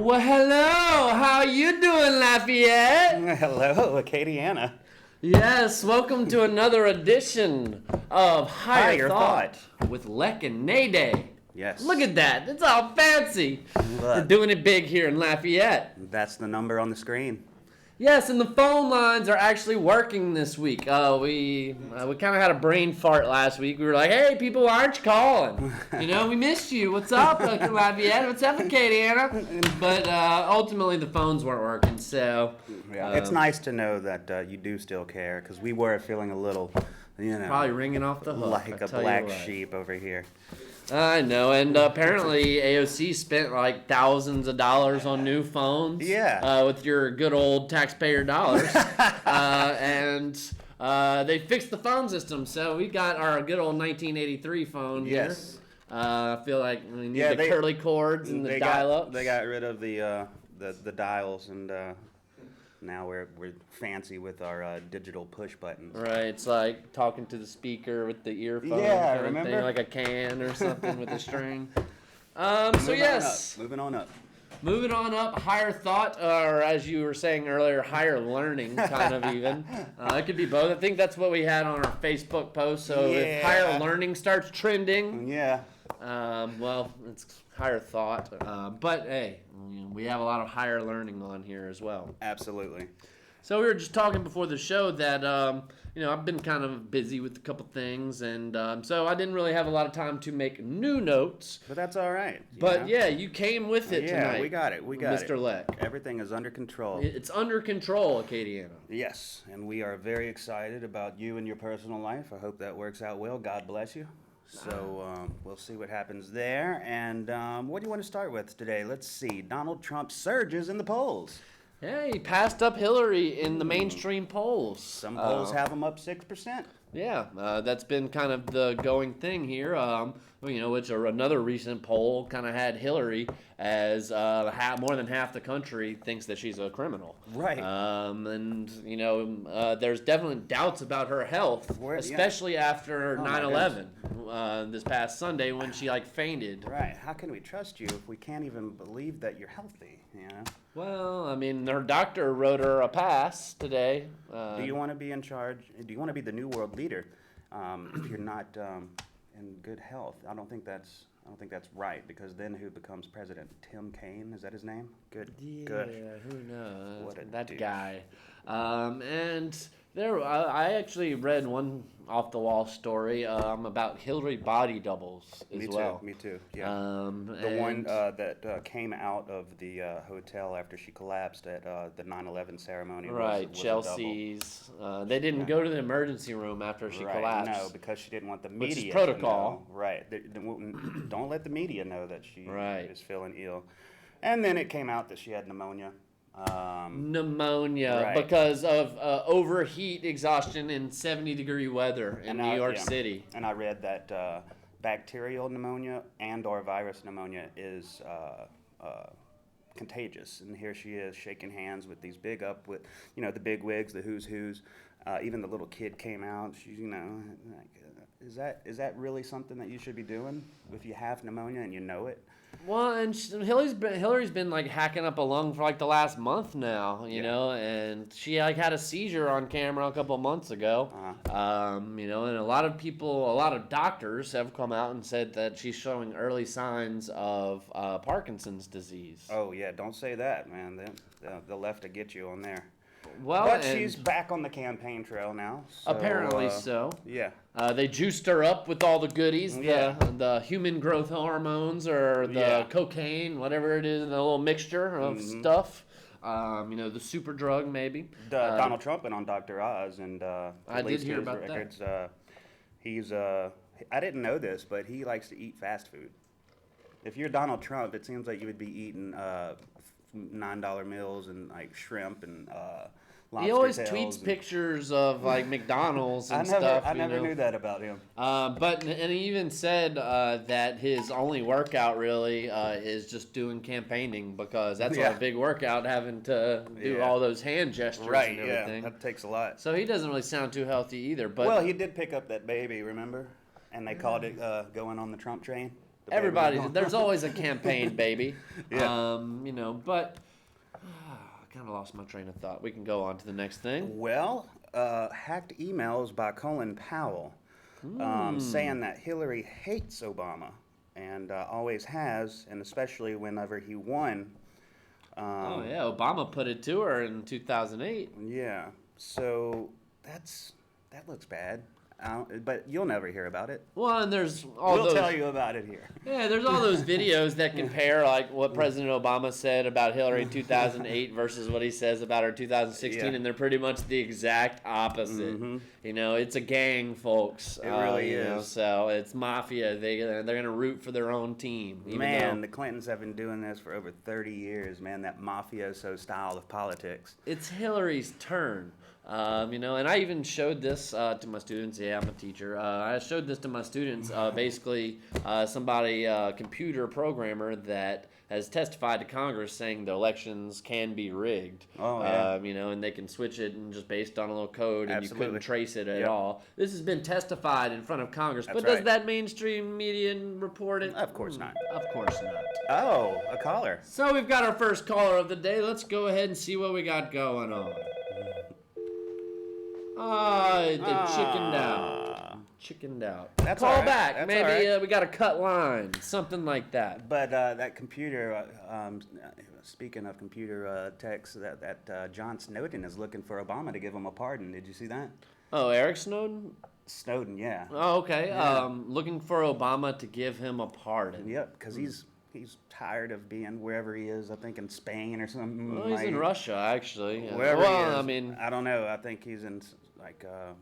Well, hello. How you doing, Lafayette? Hello, Acadiana. Yes, welcome to another edition of Higher Thought with Lek and Nayday. Yes. Look at that. It's all fancy. We're doing it big here in Lafayette. That's the number on the screen. Yes, and the phone lines are actually working this week. We kind of had a brain fart last week. We were like, hey, people, why aren't you calling? We missed you. What's up, Lafayette? What's up, Acadiana? But ultimately, the phones weren't working, so... Yeah, it's nice to know that you do still care, because we were feeling a little, probably ringing off the hook. like a black sheep over here. I know, and apparently AOC spent like thousands of dollars on new phones. Yeah. With your good old taxpayer dollars. And they fixed the phone system, so we got our good old 1983 phone here. Yes. I feel like we need the curly cords and the dial-ups. They got rid of the dials, and now we're fancy with our digital push buttons. Right, it's like talking to the speaker with the earphone. Yeah, kind of remember? thing, like a can or something with a string. Moving on up. Moving on up, higher thought, or as you were saying earlier, higher learning, kind of even. It could be both. I think that's what we had on our Facebook post. So if higher learning starts trending, well, it's higher thought. But hey, we have a lot of higher learning on here as well. Absolutely. So we were just talking before the show that, I've been kind of busy with a couple things, and so I didn't really have a lot of time to make new notes. But that's all right. But you came with it tonight. Yeah, we got it. Mr. Lek. Everything is under control. It's under control, Acadiana. Yes, and we are very excited about you and your personal life. I hope that works out well. God bless you. So we'll see what happens there. And what do you want to start with today? Let's see. Donald Trump surges in the polls. Yeah, he passed up Hillary in the mainstream polls. Some polls have him up 6%. Yeah, that's been kind of the going thing here. Which another recent poll kind of had Hillary as more than half the country thinks that she's a criminal. Right. There's definitely doubts about her health, especially after 9/11 this past Sunday when she fainted. Right. How can we trust you if we can't even believe that you're healthy? Well, her doctor wrote her a pass today. Do you want to be in charge? Do you want to be the new world leader if you're not in good health? I don't think that's right, because then who becomes president? Tim Kaine, is that his name? Good. Yeah, who knows? What that douche. Guy. I actually read one off the wall story about Hillary body doubles as well. Me too. Yeah. The one that came out of the hotel after she collapsed at the 9/11 ceremony. Right, was Chelsea's. They didn't go to the emergency room after she collapsed. No, because she didn't want the media. Which is protocol. To know. Right. Don't let the media know that she is feeling ill. And then it came out that she had pneumonia. Pneumonia because of overheat exhaustion in 70-degree weather in New York City. And I read that bacterial pneumonia and/or virus pneumonia is contagious. And here she is shaking hands with these the big wigs, the who's who's. Even the little kid came out. She's is that really something that you should be doing if you have pneumonia and you know it? Well, and Hillary's been hacking up a lung for the last month now, you know, and she had a seizure on camera a couple of months ago. And a lot of doctors have come out and said that she's showing early signs of Parkinson's disease. Oh yeah, don't say that, man. They'll have to get you on there. Well, but she's back on the campaign trail now. So, apparently so. Yeah. They juiced her up with all the goodies, the human growth hormones or the cocaine, whatever it is, the little mixture of stuff. The super drug maybe. Donald Trump went on Dr. Oz and I did hear about records. That. I didn't know this, but he likes to eat fast food. If you're Donald Trump, it seems like you would be eating $9 meals and shrimp and lobster he always tails tweets pictures of McDonald's and stuff. I never knew that about him. And he even said that his only workout really is just doing campaigning, because that's a big workout, having to do all those hand gestures and everything. That takes a lot. So he doesn't really sound too healthy either. But well, he did pick up that baby, remember? And they called it going on the Trump train. Everybody, there's always a campaign, baby. Yeah. But I kind of lost my train of thought. We can go on to the next thing. Well, hacked emails by Colin Powell saying that Hillary hates Obama and always has, and especially whenever he won. Oh yeah, Obama put it to her in 2008. Yeah, so that looks bad. But you'll never hear about it. Well, and there's all We'll those. tell you about it here. Yeah, there's all those videos that compare like what President Obama said about Hillary in 2008 versus what he says about her in 2016, Yeah. and they're pretty much the exact opposite. It's a gang, folks. It really is. So it's mafia. They're gonna root for their own team. Man, the Clintons have been doing this for over 30 years, man, that mafioso style of politics. It's Hillary's turn. And I even showed this to my students. Yeah, I'm a teacher. I showed this to my students. Basically, somebody, computer programmer that has testified to Congress saying the elections can be rigged. Oh, yeah. And they can switch it and just based on a little code, and you Absolutely. couldn't trace it at Yep. all. This has been testified in front of Congress, That's but does right. that mainstream media report it? Of course not. Of course not. Oh, a caller. So we've got our first caller of the day. Let's go ahead and see what we got going on. They chickened out. Chickened out. That's Call all right. back. That's Maybe all right. we got a cut line. Something like that. But that computer, speaking of computer techs, that John Snowden is looking for Obama to give him a pardon. Did you see that? Oh, Eric Snowden? Snowden, yeah. Oh, okay. Yeah. Looking for Obama to give him a pardon. Yep, because he's tired of being wherever he is. I think in Spain or something. Well, he's in Russia, actually. Yeah. Wherever well, he is. I mean, I don't know. I think he's in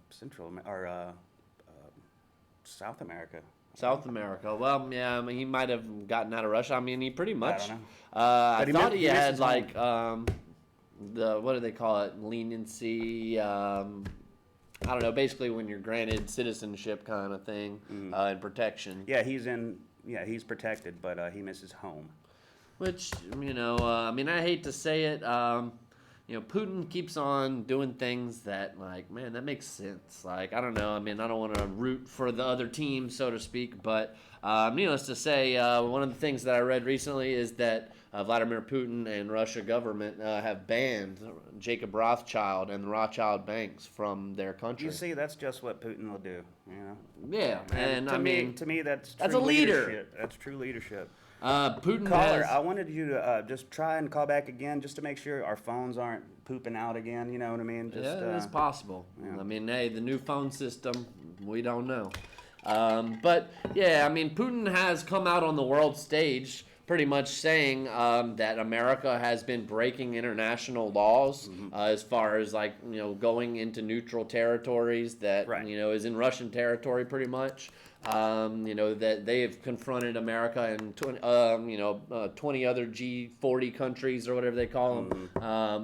Central or South America. South America. Well, yeah, I mean, he might have gotten out of Russia. I mean, he pretty much. don't know. I But he thought mi- he he had misses like what do they call it? Leniency. I don't know. Basically, when you're granted citizenship, kind of thing, and protection. Yeah, he's protected, but he misses home. Which I mean, I hate to say it. Putin keeps on doing things that, like, man, that makes sense. Like, I don't know. I mean, I don't want to root for the other team, so to speak, but needless to say, one of the things that I read recently is that Vladimir Putin and Russia government have banned Jacob Rothschild and the Rothschild banks from their country. You see, that's just what Putin will do. You know. Yeah, and to I mean, to me, that's that's true a leader. leadership. That's true leadership. Putin Caller, has. I wanted you to just try and call back again, just to make sure our phones aren't pooping out again. You know what I mean? Just, Yeah, it's possible. yeah. I mean, hey, the new phone system, we don't know. But yeah, I mean, Putin has come out on the world stage pretty much saying that America has been breaking international laws as far as, like, going into neutral territories that, Right. is in Russian territory pretty much. That they have confronted America and 20 other G40 countries or whatever they call them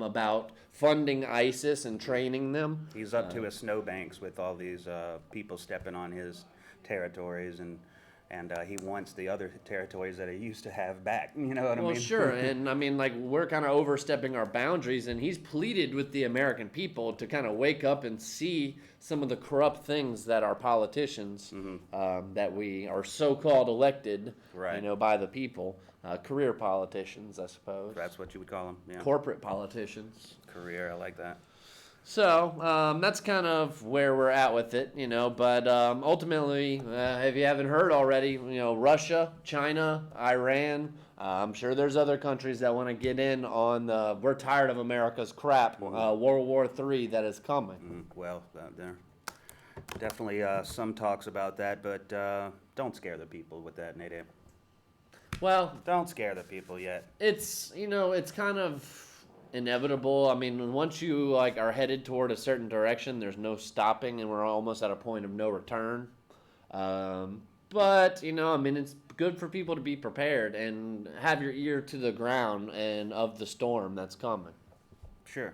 about funding ISIS and training them. He's up to his snowbanks with all these people stepping on his territories, and he wants the other territories that he used to have back. You know what I mean? Well, sure, and I mean, like, we're kind of overstepping our boundaries, and he's pleaded with the American people to kind of wake up and see some of the corrupt things that our politicians, that we are so-called elected, Right. by the people, career politicians, I suppose, That's what you would call him. Yeah. corporate politicians. Career, I like that. So that's kind of where we're at with it, But ultimately, if you haven't heard already, Russia, China, Iran. I'm sure there's other countries that want to get in on the "we're tired of America's crap" World War III that is coming. Well, there definitely some talks about that, but don't scare the people with that, Nate. Well, Don't scare the people yet. it's it's kind of inevitable. I mean, once you are headed toward a certain direction, there's no stopping, and we're almost at a point of no return. But I mean, it's good for people to be prepared and have your ear to the ground and of the storm that's coming. Sure.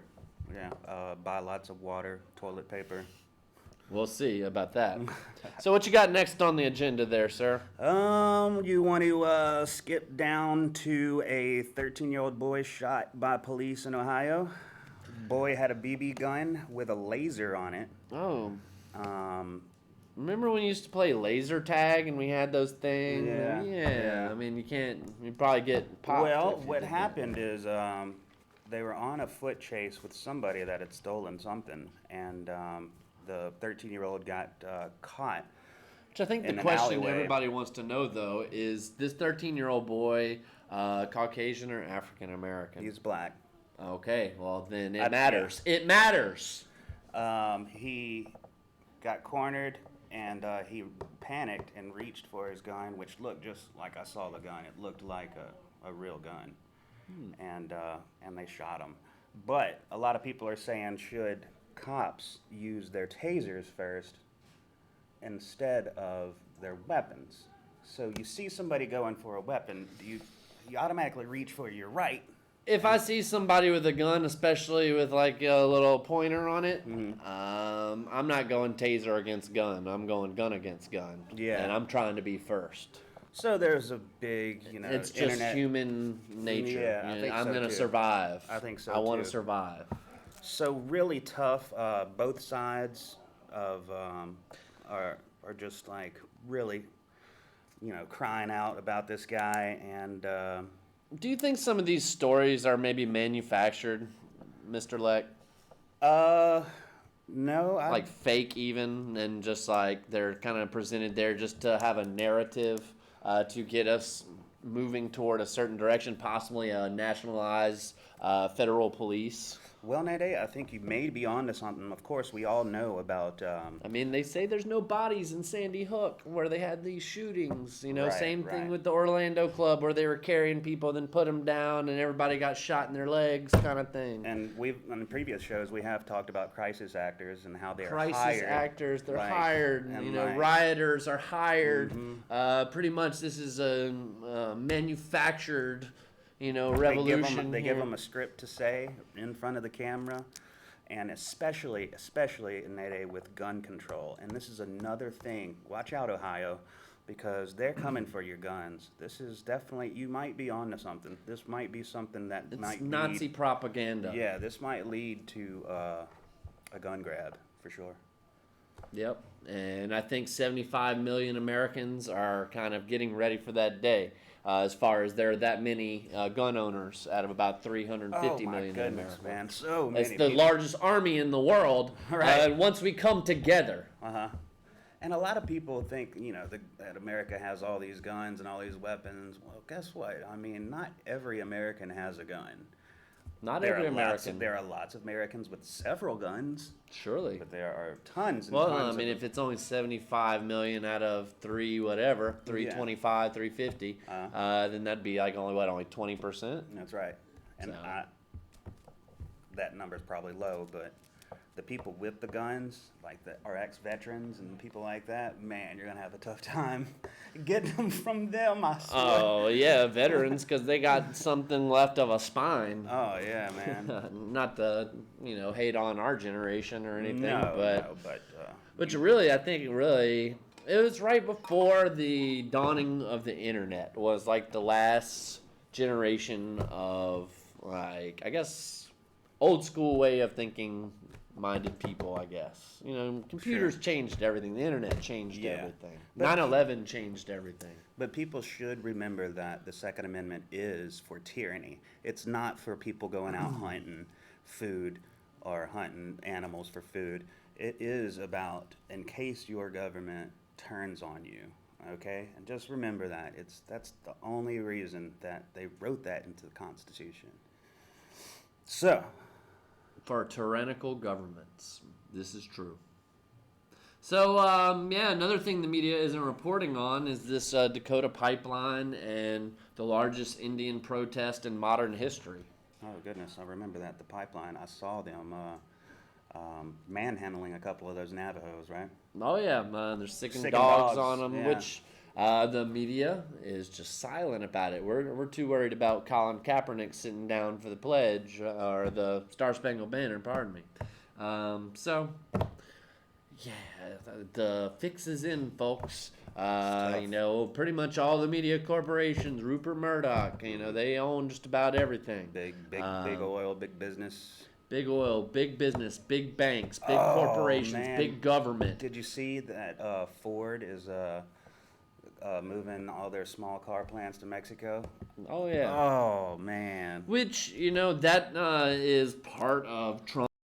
Yeah. Buy lots of water, toilet paper. We'll see about that. So what you got next on the agenda there, sir? You want to skip down to a 13-year-old boy shot by police in Ohio. Boy had a BB gun with a laser on it. Oh, Remember when you used to play laser tag and we had those things? Yeah. I mean, you probably get popped. Well, what happened is they were on a foot chase with somebody that had stolen something, and the 13-year-old got caught. Which I think the in an question alleyway. everybody wants to know, though, is this 13-year-old boy Caucasian or African American? He's black. Okay, well, then it Yeah. matters. It matters. He got cornered, and he panicked and reached for his gun, which looked just like I saw the gun. It looked like a real gun, and they shot him. But a lot of people are saying, should cops use their tasers first instead of their weapons? So you see somebody going for a weapon, you automatically reach for your right. If I see somebody with a gun, especially with like a little pointer on it, I'm not going taser against gun. I'm going gun against gun. Yeah. And I'm trying to be first. So there's a big, It's just internet. human nature. Yeah, I You know, think I'm so, gonna too. survive. I think so, I want to too. survive. So really tough. Both sides of are just like really, crying out about this guy, and Do you think some of these stories are maybe manufactured, Mr. Leck? no, Like fake even, and just like they're kind of presented there just to have a narrative to get us moving toward a certain direction, possibly a nationalized federal police. Well, Nate, I think you may be onto something. Of course, we all know about. I mean, they say there's no bodies in Sandy Hook where they had these shootings. You know, Right, same thing right. with the Orlando Club where they were carrying people, then put them down, and everybody got shot in their legs, kind of thing. And we've on the previous shows we have talked about crisis actors and how they are Crisis hired. actors, they're Right. hired. And You know, like- rioters are hired. Pretty much, this is a manufactured, revolution. They give here. them a script to say in front of the camera, and especially Nate, with gun control. And this is another thing. Watch out, Ohio, because they're coming for your guns. This is definitely, you might be onto something. This might be something that It's might Nazi lead, propaganda. yeah, this might lead to a gun grab for sure. Yep. And I think 75 million Americans are kind of getting ready for that day. As far as there are that many gun owners out of about 350 Oh my million in goodness, America. man, so many It's the people. largest army in the world. Right. Once we come together. And a lot of people think, that America has all these guns and all these weapons. Well, guess what? I mean, not every American has a gun. Not There every are American. There are lots of Americans with several guns, Surely. but there are tons and Well, tons. I mean, of if it's only 75 million out of 325, 350, then that'd be like only 20%? That's right. And So- that number's probably low, but the people with the guns, like our ex-veterans and people like that, man, you're gonna have a tough time getting them from them. I swear. Oh, yeah, veterans, because they got something left of a spine. Oh yeah, man. Not to, hate on our generation or anything, No, but no, which really, I think it was right before the dawning of the internet was like the last generation of like, I guess, old school way of thinking minded people, I guess. Computers changed everything. The internet changed Yeah. everything. But- 9/11 changed everything. But people should remember that the Second Amendment is for tyranny. It's not for people going out hunting food or hunting animals for food. It is about in case your government turns on you. Okay? And just remember that. That's the only reason that they wrote that into the Constitution. So, For tyrannical governments. This is true. So, another thing the media isn't reporting on is this Dakota pipeline and the largest Indian protest in modern history. oh goodness, I remember that, the pipeline. I saw them manhandling a couple of those Navajos, right? Oh, yeah, they're sicking Sicking dogs dogs, on them, yeah. which the media is just silent about it. We're too worried about Colin Kaepernick sitting down for the pledge, or the Star Spangled Banner, pardon me. Yeah, the fix is in, folks. Pretty much all the media corporations, Rupert Murdoch, they own just about everything. Big Um, oil, big business. Big oil, big business, big banks, big Oh, corporations, man. big government. Did you see that Ford is moving all their small car plants to Mexico? Oh, yeah. Oh, man. Which, that is part of Trump's